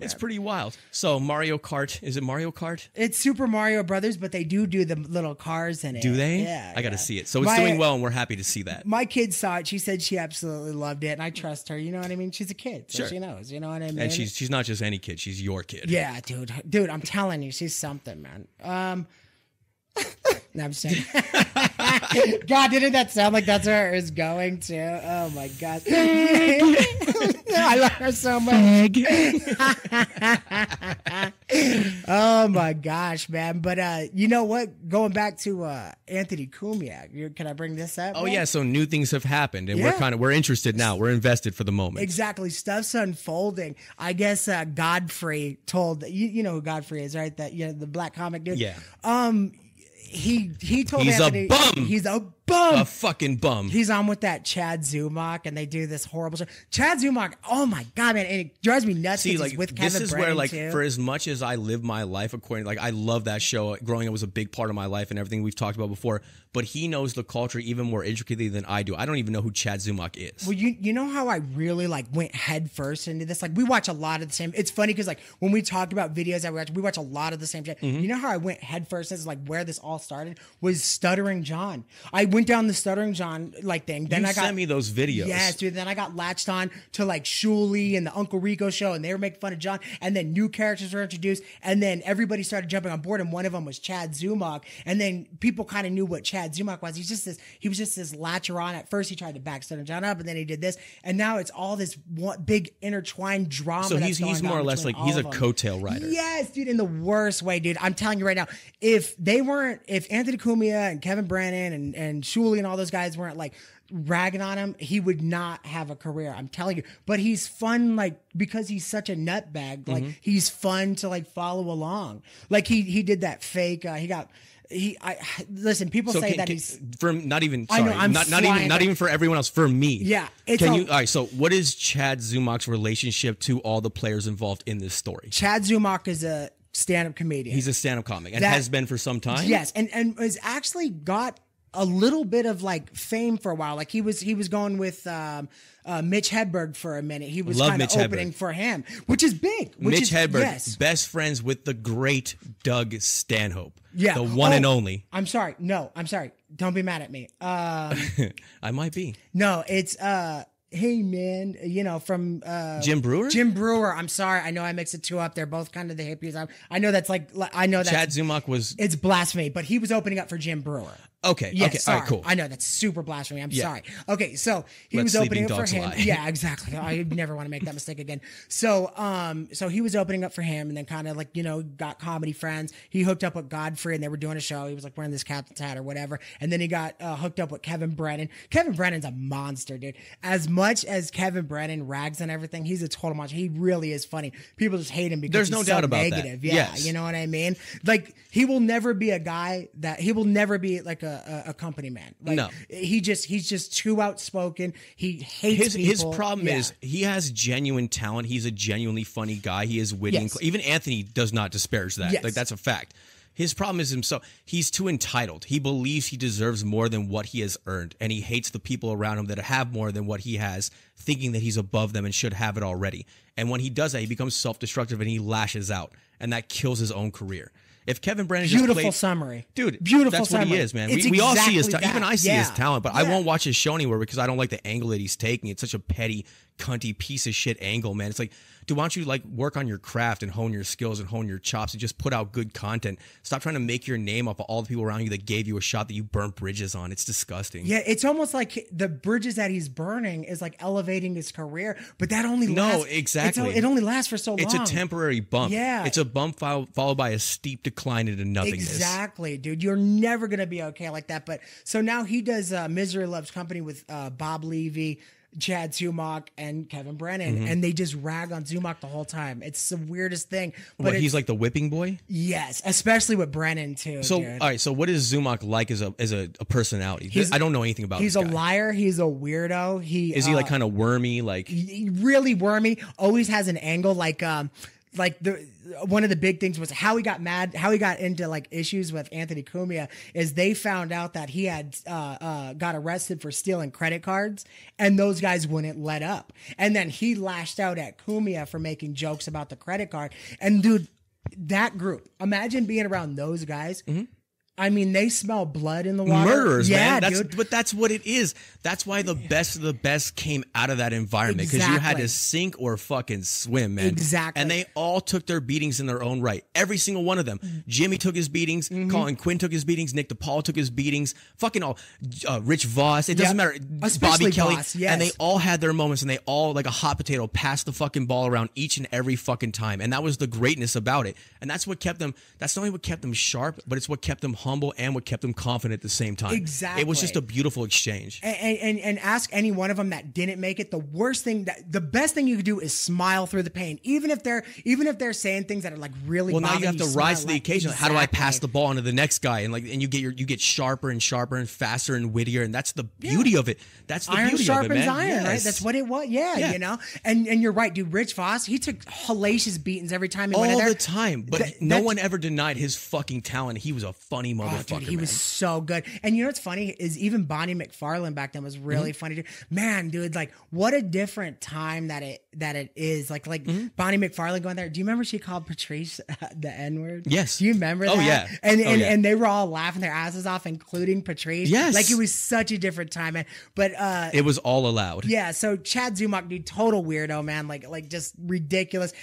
It's pretty wild. So Mario Kart, is it Mario Kart? It's Super Mario Brothers, but they do the little cars in it. Do they? Yeah. I got to see it. So it's doing well, and we're happy to see that. My kid saw it. She said she absolutely loved it, and I trust her. You know what I mean? She's a kid, so she knows. You know what I mean? And she's not just any kid. She's your kid. Yeah, dude, I'm telling you, she's something, man. No, I'm just saying. God, didn't that sound like that's where it was going to? Oh my God. I love her so much. Oh my gosh, man. But you know what? Going back to Anthony Cumia, can I bring this up? Oh man? Yeah, so new things have happened, and we're interested now. We're invested for the moment. Exactly. Stuff's unfolding. I guess Godfrey told you know who Godfrey is, right? That the black comic dude. Yeah. He told he's Anthony, a bum. He's a bum. A fucking bum. He's on with that Chad Zumach, and they do this horrible show. Chad Zumach, oh my God, man, and it drives me nuts. See, like, with this Kevin is Brennan where, too. for as much as I live my life according, I love that show. Growing up was a big part of my life and everything we've talked about before. But he knows the culture even more intricately than I do. I don't even know who Chad Zumach is. Well, you know how I really went head first into this. Like, we watch a lot of the same. It's funny because when we talk about videos that we watch a lot of the same shit. Mm-hmm. You know how I went head first into where this all started was Stuttering John. I went down the Stuttering John thing. Then I got sent me those videos. Yes, dude. Then I got latched on to Shuli and the Uncle Rico show, and they were making fun of John. And then new characters were introduced, and then everybody started jumping on board. And one of them was Chad Zumach. And then people kind of knew what Chad Zumach was. He was just this latcher on. At first, he tried to back Stuttering John up, and then he did this, and now it's all this one big intertwined drama. So he's more or less he's a coattail rider. Yes, dude, in the worst way, dude. I'm telling you right now, if Anthony Cumia and Kevin Brennan and Shuli and all those guys weren't ragging on him, he would not have a career. I'm telling you. But he's fun, because he's such a nutbag. He's fun to follow along. He did that fake. Listen. People say that he's for not even. Sorry, I know, not even for everyone else. For me, yeah. All right. So, what is Chad Zumach's relationship to all the players involved in this story? Chad Zumach is a stand-up comedian. He's a stand-up comic and has been for some time. Yes, and has actually got a little bit of fame for a while. He was going with Mitch Hedberg for a minute. He was kind of opening for him, which is big. Mitch Hedberg, best friends with the great Doug Stanhope. Yeah. The one and only. I'm sorry. No, I'm sorry. Don't be mad at me. I might be. No, it's hey man, from Jim Brewer? Jim Brewer. I'm sorry. I know I mixed the two up. They're both kind of the hippies. I know that's I know that Chad Zumach was. It's blasphemy, but he was opening up for Jim Brewer. Okay. Yes, okay. Sorry. All right. Cool. I know that's super blasphemy. I'm sorry. Okay. So he was opening up for him. Lie. Yeah, exactly. I never want to make that mistake again. So, so he was opening up for him, and then kind of got comedy friends. He hooked up with Godfrey, and they were doing a show. He was wearing this captain's hat or whatever. And then he got hooked up with Kevin Brennan. Kevin Brennan's a monster, dude. As much as Kevin Brennan rags and everything, he's a total monster. He really is funny. People just hate him because there's no doubt about negative. that. Yeah, yes. You know what I mean? He will never be a guy that he will never be a company man. No, he's just too outspoken. He hates people. His problem is he has genuine talent. He's a genuinely funny guy. He is witty. Yes. Even Anthony does not disparage that. Yes. That's a fact. His problem is himself. He's too entitled. He believes he deserves more than what he has earned, and he hates the people around him that have more than what he has, thinking that he's above them and should have it already. And when he does that, he becomes self-destructive and he lashes out, and that kills his own career. If Kevin Brennan beautiful summary, dude, beautiful that's summary. What he is, man. It's we all see his exactly talent. Even I see his talent, but Yeah. I won't watch his show anywhere because I don't like the angle that he's taking. It's such a petty, cunty piece of shit angle, man. It's dude, why don't you work on your craft and hone your skills and hone your chops and just put out good content? Stop trying to make your name off of all the people around you that gave you a shot that you burnt bridges on. It's disgusting. Yeah, it's almost like the bridges that he's burning is elevating his career, but that only lasts. Exactly. It only lasts for so long. It's a temporary bump. Yeah. It's a bump followed by a steep decline into nothingness. Exactly, dude. You're never going to be okay like that. But so now he does Misery Loves Company with Bob Levy, Chad Zumach, and Kevin Brennan, and they just rag on Zumach the whole time. It's the weirdest thing. But he's like the whipping boy? Yes, especially with Brennan too. So, dude. all right. So, what is Zumach like as a personality? I don't know anything about. He's this a guy. liar. He's a weirdo. Is he kind of wormy? Really wormy. Always has an angle. like one of the big things was how he got into like issues with Anthony Cumia is they found out that he had got arrested for stealing credit cards, and those guys wouldn't let up. And then he lashed out at Cumia for making jokes about the credit card. And dude, that group, imagine being around those guys. I mean, they smell blood in the water. Murderers, yeah, man. dude. But that's what it is. That's why the best of the best came out of that environment, because you had to sink or fucking swim, man. Exactly. And they all took their beatings in their own right. Every single one of them. Jimmy took his beatings. Colin Quinn took his beatings. Nick DePaul took his beatings. Fucking all. Rich Voss. It doesn't matter. Especially Bobby Kelly. Voss, yes. And they all had their moments, and they all, like a hot potato, passed the fucking ball around each and every fucking time. And that was the greatness about it. And that's what kept them. That's not only what kept them sharp, but it's what kept them humble and what kept them confident at the same time. Exactly. It was just a beautiful exchange. And ask any one of them that didn't make it. The best thing you could do is smile through the pain, even if they're saying things that are like really. Well, now you have to rise to the occasion. Exactly. How do I pass the ball on to the next guy? And you get sharper and sharper and faster and wittier, and that's the beauty of it. That's the iron beauty sharpens of it, man. iron, Yes. right? That's what it was. Yeah, you know. And you're right, dude. Rich Voss, he took hellacious beatings every time he went in there. All the time, but no one ever denied his fucking talent. He was a funny motherfucker. Dude, he was so good. And you know what's funny is even Bonnie McFarlane back then was really funny too. Man, dude, like what a different time that it is. Like Bonnie McFarlane going there. Do you remember she called Patrice the N-word? Yes. Do you remember that? Oh yeah. And they were all laughing their asses off, including Patrice. Yes. Like it was such a different time, man. But it was all allowed. yeah, so Chad Zumock, dude, total weirdo, man. Like just ridiculous.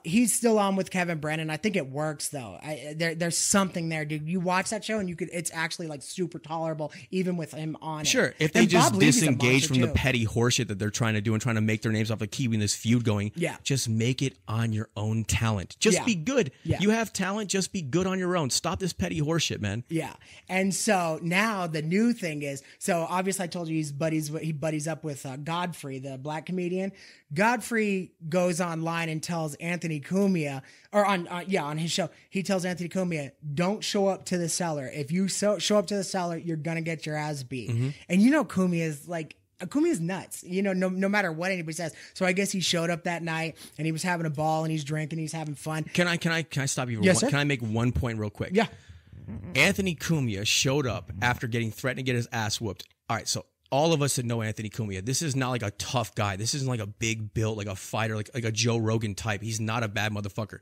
He's still on with Kevin Brennan. I think it works though. There's something there, dude. You watch that show and it's actually like super tolerable even with him on it. Sure, if they And just Bob Levy's a disengage from monster, the too. petty horseshit that they're trying to do and trying to make their names off of keeping this feud going, just make it on your own talent. Just be good. Yeah. You have talent, just be good on your own. Stop this petty horseshit, man. Yeah. And so now the new thing is, so obviously I told you he buddies up with Godfrey, the black comedian. Godfrey goes online and tells Anthony Cumia, or on his show, he tells Anthony Cumia, don't show up to the cellar. If you show up to the cellar, you're going to get your ass beat. And you know, Cumia's nuts, you know, no matter what anybody says. So I guess he showed up that night and he was having a ball and he's drinking, he's having fun. Can I stop you? Yes, sir? Can I make one point real quick? Yeah. Anthony Cumia showed up after getting threatened to get his ass whooped. All right, so all of us that know Anthony Cumia, this is not like a tough guy. This isn't like a big built, like a fighter, like a Joe Rogan type. He's not a bad motherfucker.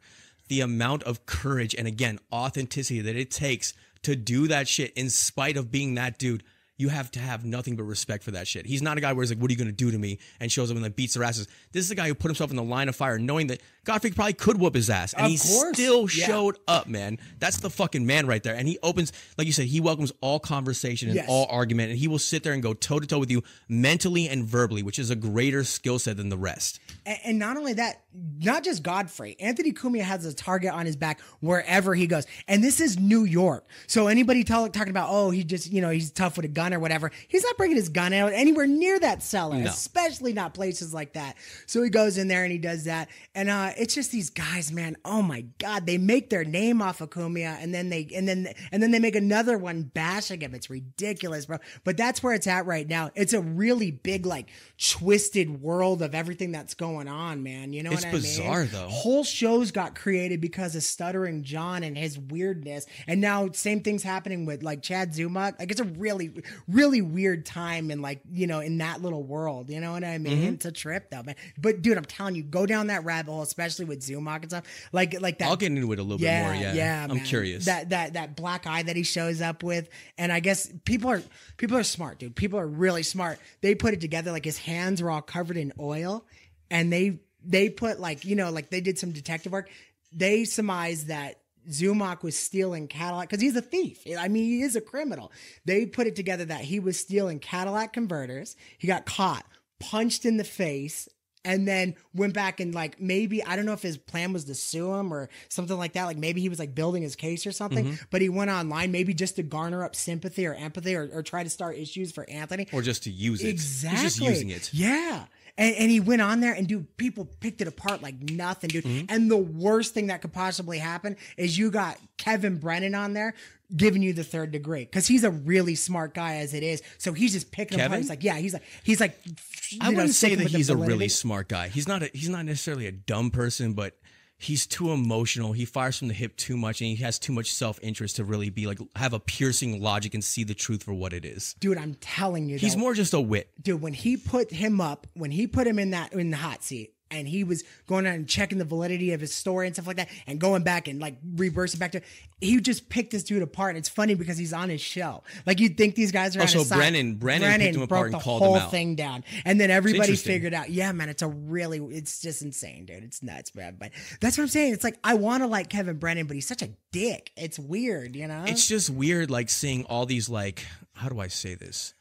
The amount of courage and, again, authenticity that it takes to do that shit in spite of being that dude, you have to have nothing but respect for that shit. He's not a guy where he's like, what are you going to do to me? And shows up and then beats their asses. This is a guy who put himself in the line of fire knowing that Godfrey probably could whoop his ass. And he still showed up, man. That's the fucking man right there. And he opens, like you said, he welcomes all conversation and all argument. And he will sit there and go toe-to-toe with you mentally and verbally, which is a greater skill set than the rest. And not only that, not just Godfrey. Anthony Cumia has a target on his back wherever he goes. And this is New York. So anybody talking about, oh, he just, you know, he's tough with a gun or whatever. He's not bringing his gun out anywhere near that cellar, especially not places like that. So he goes in there and he does that. And it's just these guys, man. Oh my God. They make their name off of Cumia and then they make another one bashing him. It's ridiculous, bro. But that's where it's at right now. It's a really big, like, twisted world of everything that's going on, man. You know what I mean? It's bizarre, though. Whole shows got created because of Stuttering John and his weirdness. And now same thing's happening with like Chad Zumock. Like it's a really, really weird time in like, you know, in that little world. You know what I mean? It's a trip though, man. But dude, I'm telling you, go down that rabbit hole, especially with Zumock and stuff. Like that. I'll get into it a little bit more. Yeah. I'm man. curious. That black eye that he shows up with. And I guess people are smart, dude. People are really smart. They put it together. Like his hands were all covered in oil and they put like, you know, like they did some detective work. They surmised that Zumock was stealing Cadillac because he's a thief. I mean, he is a criminal. They put it together that he was stealing Cadillac converters. He got caught, punched in the face, and then went back and like maybe, I don't know if his plan was to sue him or something like that. Like maybe he was like building his case or something, but he went online maybe just to garner up sympathy or empathy or try to start issues for Anthony. Or just to use it. Exactly. He's just using it. Yeah. And he went on there and dude, people picked it apart like nothing, dude. And the worst thing that could possibly happen is you got Kevin Brennan on there giving you the third degree because he's a really smart guy as it is. So he's just picking apart. He's like, yeah, he's like. I wouldn't say that he's a really smart guy. He's not necessarily a dumb person, but he's too emotional. He fires from the hip too much, and he has too much self-interest to really be like have a piercing logic and see the truth for what it is. Dude, I'm telling you, he's more just a wit. Dude, when he put him in the hot seat, and he was going on and checking the validity of his story and stuff like that, and going back and like reversing back to, he just picked this dude apart. And it's funny because he's on his show. Like you'd think these guys are on his side. Brennan picked him apart and called him out. Broke the whole thing down, and then everybody figured out. Yeah, man, it's just insane, dude. It's nuts, man. But that's what I'm saying. It's like I want to like Kevin Brennan, but he's such a dick. It's weird, you know. It's just weird, like seeing all these like, how do I say this,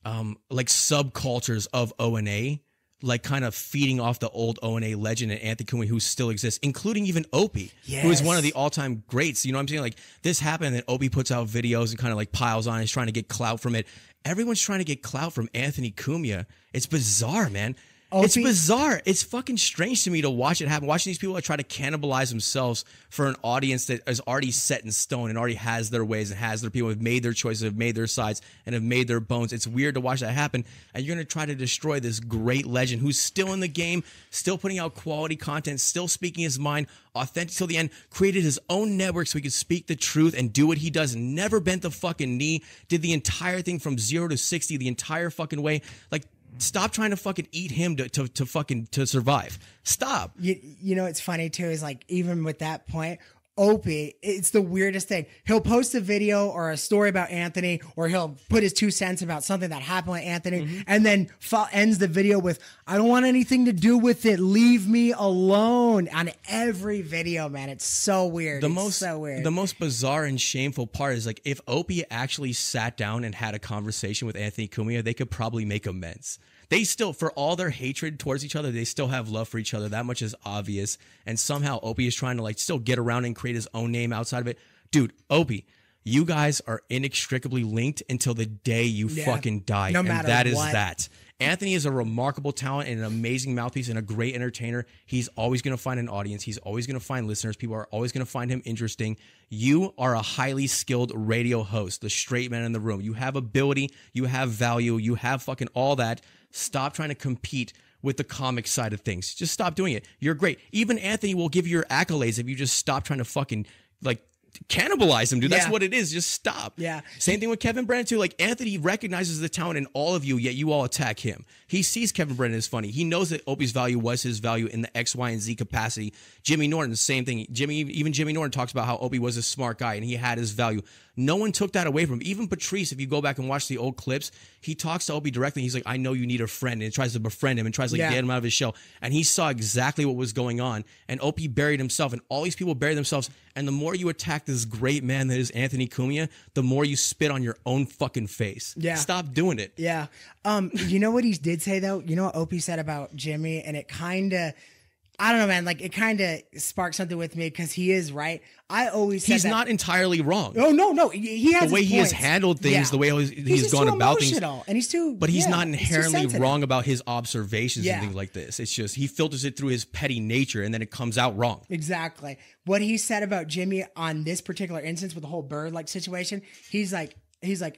like subcultures of O&A. Like kind of feeding off the old O&A legend and Anthony Cumia who still exists, including even Opie, who is one of the all-time greats. You know what I'm saying? Like this happened and Opie puts out videos and kind of like piles on. He's trying to get clout from it. Everyone's trying to get clout from Anthony Cumia. It's bizarre, man. It's bizarre. It's fucking strange to me to watch it happen. Watching these people that try to cannibalize themselves for an audience that is already set in stone and already has their ways and has their people, have made their choices, have made their sides, and have made their bones. It's weird to watch that happen. And you're going to try to destroy this great legend who's still in the game, still putting out quality content, still speaking his mind, authentic till the end, created his own network so he could speak the truth and do what he does. Never bent the fucking knee, did the entire thing from 0 to 60 the entire fucking way. Like, stop trying to fucking eat him to survive. Stop. You know, it's funny too, is like, even with that point, Opie, it's the weirdest thing. He'll post a video or a story about Anthony, or he'll put his 2 cents about something that happened with Anthony, and then ends the video with, I don't want anything to do with it. Leave me alone. On every video, man. It's so weird. The most bizarre and shameful part is like, if Opie actually sat down and had a conversation with Anthony Cumia, they could probably make amends. They still, for all their hatred towards each other, they still have love for each other. That much is obvious. And somehow Opie is trying to like still get around and create his own name outside of it. Dude, Opie, you guys are inextricably linked until the day you fucking die. No matter and that is what. that. Anthony is a remarkable talent and an amazing mouthpiece and a great entertainer. He's always going to find an audience. He's always going to find listeners. People are always going to find him interesting. You are a highly skilled radio host, the straight man in the room. You have ability. You have value. You have fucking all that. Stop trying to compete with the comic side of things. Just stop doing it. You're great. Even Anthony will give you your accolades if you just stop trying to fucking like cannibalize him, dude. That's what it is. Just stop. Yeah. Same thing with Kevin Brennan too. Like Anthony recognizes the talent in all of you, yet you all attack him. He sees Kevin Brennan as funny. He knows that Opie's value was his value in the X, Y, and Z capacity. Jimmy Norton, same thing. Even Jimmy Norton talks about how Opie was a smart guy and he had his value. No one took that away from him. Even Patrice, if you go back and watch the old clips, he talks to Opie directly. He's like, I know you need a friend, and tries to befriend him and tries to like, get him out of his shell. And he saw exactly what was going on. And Opie buried himself, and all these people buried themselves. And the more you attack this great man that is Anthony Cumia, the more you spit on your own fucking face. Yeah. Stop doing it. Yeah. You know what he did say though? You know what Opie said about Jimmy, and it kind of, I don't know, man. Like it kind of sparked something with me because he is right. I always said he's not entirely wrong. Oh no, he has the way he has handled things, the way he's gone about things, and he's too. But he's not inherently wrong about his observations and things like this. It's just he filters it through his petty nature, and then it comes out wrong. Exactly what he said about Jimmy on this particular instance with the whole Burr like situation. He's like,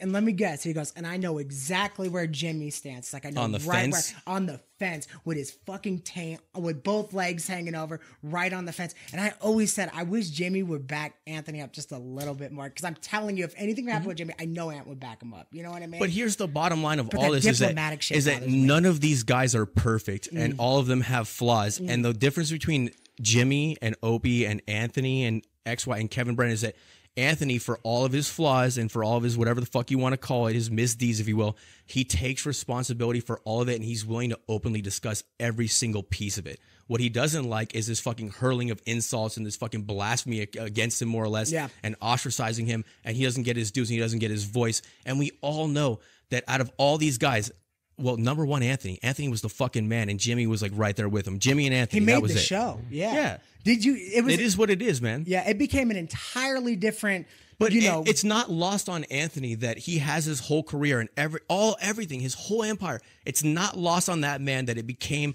and let me guess. He goes, and I know exactly where Jimmy stands. It's like I know on the right fence, where, on the fence with his fucking taint, with both legs hanging over, right on the fence. And I always said, I wish Jimmy would back Anthony up just a little bit more, because I'm telling you, if anything happened with Jimmy, I know Ant would back him up. You know what I mean? But here's the bottom line of all this: is that none of these guys are perfect, and all of them have flaws. And the difference between Jimmy and Opie and Anthony and XY and Kevin Brennan is that Anthony, for all of his flaws and for all of his whatever the fuck you want to call it, his misdeeds, if you will, he takes responsibility for all of it, and he's willing to openly discuss every single piece of it. What he doesn't like is this fucking hurling of insults and this fucking blasphemy against him, more or less, and ostracizing him, and he doesn't get his dues and he doesn't get his voice. And we all know that out of all these guys, well, number one, Anthony was the fucking man, and Jimmy was like right there with him. Jimmy and Anthony, he made that was the it. Show. Yeah. Did you? It is what it is, man. Yeah, it became an entirely different. But it's not lost on Anthony that he has his whole career and everything, his whole empire. It's not lost on that man that it came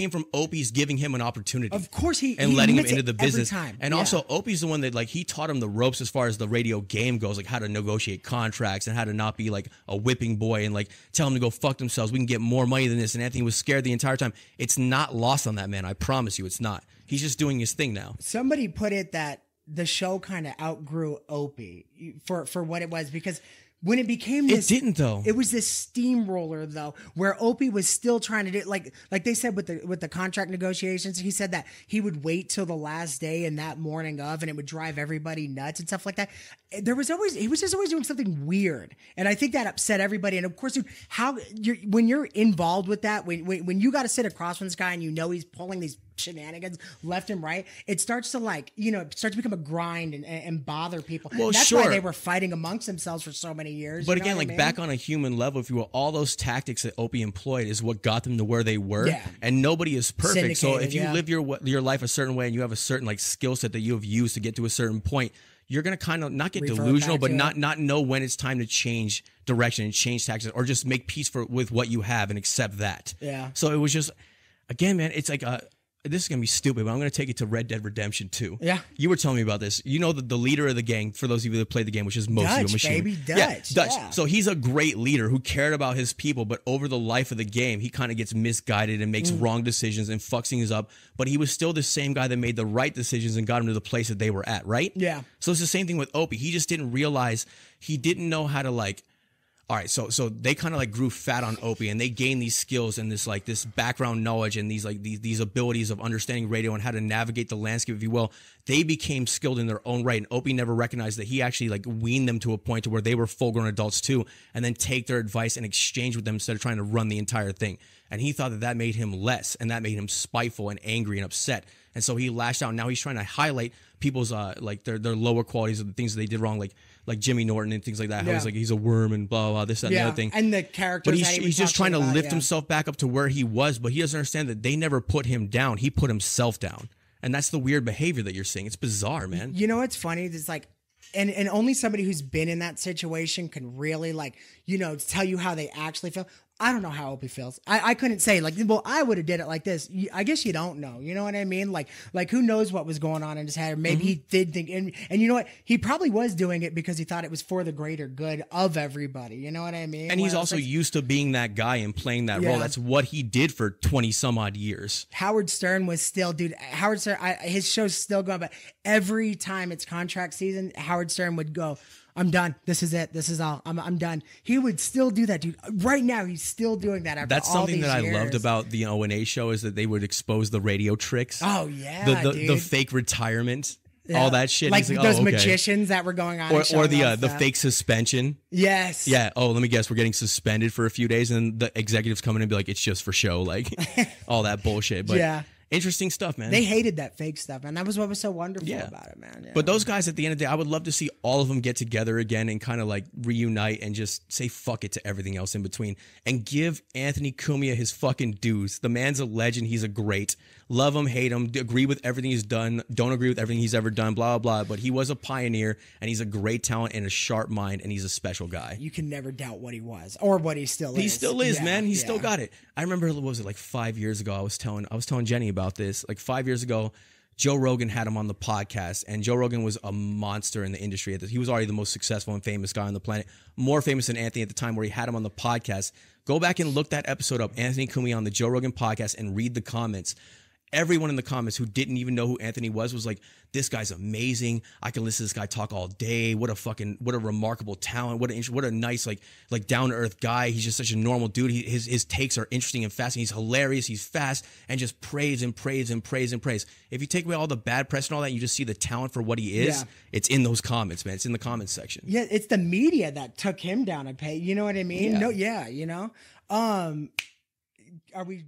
from Opie's giving him an opportunity. Of course, he letting him into the business. Every time. And also, Opie's the one that like he taught him the ropes as far as the radio game goes, like how to negotiate contracts and how to not be like a whipping boy and like tell him to go fuck themselves. We can get more money than this. And Anthony was scared the entire time. It's not lost on that man. I promise you, it's not. He's just doing his thing now. Somebody put it that the show kind of outgrew Opie for what it was, because when it became this, it didn't though. It was this steamroller though, where Opie was still trying to do like they said with the contract negotiations. He said that he would wait till the last day and that morning of, and it would drive everybody nuts and stuff like that. He was just always doing something weird, and I think that upset everybody. And of course, dude, when you're involved with that, when you got to sit across from this guy and you know he's pulling these shenanigans left and right, it starts to it starts to become a grind and bother people. Well, that's sure. why they were fighting amongst themselves for so many years. But you know again, what I like mean? back on a human level, if you will, all those tactics that Opie employed is what got them to where they were. Yeah. And nobody is perfect. So if you yeah. live your life a certain way and you have a certain like skill set that you have used to get to a certain point, you're gonna kind of not get Revert delusional, back but to not know when it's time to change direction and change tactics, or just make peace with what you have and accept that. Yeah. So it was just, again, man, it's like this is going to be stupid, but I'm going to take it to Red Dead Redemption 2. Yeah. You were telling me about this. You know the leader of the gang, for those of you that played the game, which is mostly Dutch, a machine. baby, Dutch. Yeah, Dutch. Yeah. So he's a great leader who cared about his people, but over the life of the game, he kind of gets misguided and makes wrong decisions and fucks things up. But he was still the same guy that made the right decisions and got him to the place that they were at, right? Yeah. So it's the same thing with Opie. He just didn't realize, he didn't know how to like, all right, so they kind of like grew fat on Opie, and they gained these skills and this background knowledge and these abilities of understanding radio and how to navigate the landscape, if you will. They became skilled in their own right, and Opie never recognized that he actually like weaned them to a point to where they were full-grown adults too, and then take their advice and exchange with them instead of trying to run the entire thing. And he thought that made him less, and that made him spiteful and angry and upset. And so he lashed out. Now he's trying to highlight people's like their lower qualities of the things that they did wrong, like Jimmy Norton and things like that. How he's like, he's a worm and blah, blah, blah, this, that, and the other thing. And the characters. But that he's just trying to about, lift himself back up to where he was, but he doesn't understand that they never put him down. He put himself down. And that's the weird behavior that you're seeing. It's bizarre, man. You know what's funny? It's like, and only somebody who's been in that situation can really like, tell you how they actually feel. I don't know how Opie feels. I couldn't say like, well, I would have did it like this. I guess you don't know. You know what I mean? Like who knows what was going on in his head? Or maybe he did think, and you know what? He probably was doing it because he thought it was for the greater good of everybody. You know what I mean? And he's also used to being that guy and playing that role. That's what he did for 20 some odd years. Howard Stern was still, dude. Howard Stern, his show's still going, but every time it's contract season, Howard Stern would go, I'm done. This is it. This is all. I'm done. He would still do that, dude. Right now, he's still doing that. After That's all something these that years. I loved about the O&A show, is that they would expose the radio tricks. Oh yeah, the fake retirement, Yeah. all that shit. Like He's those okay. magicians that were going on, or the stuff. fake suspension. Yes. Yeah. Oh, let me guess. We're getting suspended for a few days, and the executives come in and be like, "It's just for show," like all that bullshit. But yeah. Interesting stuff, man. They hated that fake stuff, and that was what was so wonderful about it, man. Yeah. But those guys, at the end of the day, I would love to see all of them get together again and kind of like reunite and just say fuck it to everything else in between and give Anthony Cumia his fucking dues. The man's a legend. He's a great. Love him, hate him, agree with everything he's done, don't agree with everything he's ever done, blah, blah, blah. But he was a pioneer, and he's a great talent and a sharp mind, and he's a special guy. You can never doubt what he was or what he still is. He still is, man. He's still yeah. got it. I remember, what was it, like 5 years ago? I was telling Jenny about this. Like 5 years ago, Joe Rogan had him on the podcast, and Joe Rogan was a monster in the industry. He was already the most successful and famous guy on the planet, more famous than Anthony at the time, where he had him on the podcast. Go back and look that episode up, Anthony Cumia on the Joe Rogan podcast, and read the comments. Everyone in the comments who didn't even know who Anthony was like, this guy's amazing. I can listen to this guy talk all day. What a remarkable talent. What a nice, like down to earth guy. He's just such a normal dude. His takes are interesting and fascinating. He's hilarious. He's fast, and just praise and praise and praise and praise. If you take away all the bad press and all that, you just see the talent for what he is. Yeah. It's in those comments, man. It's in the comments section. Yeah, it's the media that took him down a peg. You know what I mean? Yeah. No, yeah, are we